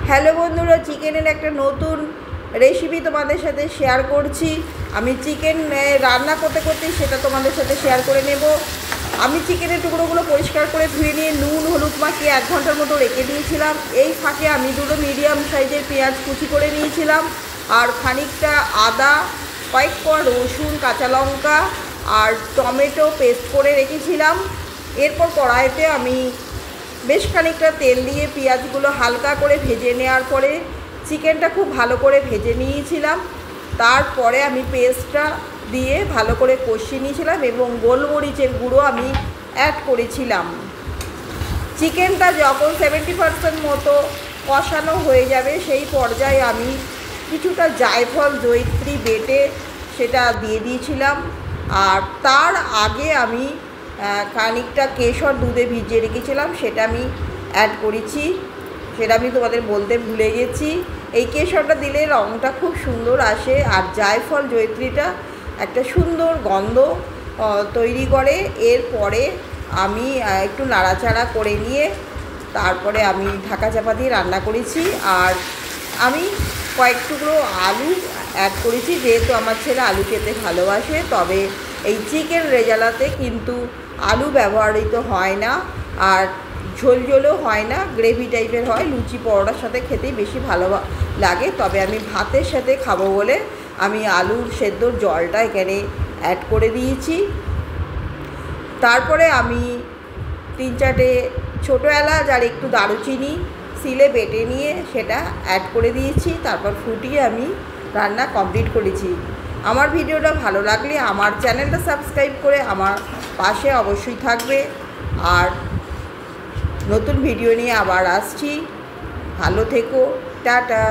Hello বন্ধুরা, চিকেনের একটা নতুন রেসিপি তোমাদের সাথে শেয়ার করছি। আমি চিকেন রান্না করতে করতে সেটা তোমাদের সাথে শেয়ার করে নেব। আমি চিকেনের টুকরোগুলো পরিষ্কার করে ধুয়ে নিয়ে নুন হলুদ মাখিয়ে 1 ঘন্টার মতো রেখে দিয়েছিলাম। এই ফাঁকে আমি দুটো মিডিয়াম সাইজের পেঁয়াজ কুচি করে নিয়েছিলাম, আর খানিকটা আদা, কয়েক কোয়া রসুন, কাঁচা লঙ্কা আর টমেটো পেস্ট করে রেখেছিলাম। এরপর কড়াইতে আমি বেশ খানিকটা তেল দিয়ে পেঁয়াজগুলো হালকা করে ভেজে নেওয়ার পরে চিকেনটা খুব ভালো করে ভেজে নিয়েছিলাম। তারপরে আমি পেস্টটা দিয়ে ভালো করে কষিয়ে নিয়েছিলাম এবং গোলমরিচের গুঁড়ো আমি অ্যাড করেছিলাম। চিকেনটা যখন 70% মতো কষানো হয়ে যাবে সেই পর্যায়ে আমি কিছুটা জায়ফল জয়িত্রী বেটে সেটা দিয়ে দিয়েছিলাম। আর তার আগে আমি খানিকটা কেশর দুধে ভিজিয়ে রেখেছিলাম, সেটা আমি অ্যাড করেছি। সেটা আমি তোমাদের বলতে ভুলে গেছি। এই কেশরটা দিলে রঙটা খুব সুন্দর আসে, আর জায়ফল জয়িত্রীটা একটা সুন্দর গন্ধ তৈরি করে। এরপরে আমি একটু নাড়াচাড়া করে নিয়ে তারপরে আমি ঢাকা চাপা দিয়ে রান্না করেছি। আর আমি কয়েক টুকরো আলু অ্যাড করেছি, যেহেতু আমার ছেলে আলু খেতে ভালোবাসে। তবে এই চিকেন রেজালাতে কিন্তু আলু ব্যবহৃত হয় না, আর ঝোল ঝোলও হয় না, গ্রেভি টাইপের হয়। লুচি পরোটার সাথে খেতেই বেশি ভালো লাগে। তবে আমি ভাতের সাথে খাবো বলে আমি আলুর সেদ্ধর জলটা এখানে অ্যাড করে দিয়েছি। তারপরে আমি 3-4টে ছোটো এলাচ আর একটু দারুচিনি সিলে বেটে নিয়ে সেটা অ্যাড করে দিয়েছি। তারপর ফুটিয়ে আমি রান্না কমপ্লিট করেছি। আমার ভিডিওটা ভালো লাগলে আমার চ্যানেলটা সাবস্ক্রাইব করে আমার পাশে অবশ্যই থাকবে। আর নতুন ভিডিও নিয়ে আবার আসছি। ভালো থেকো, টাটা।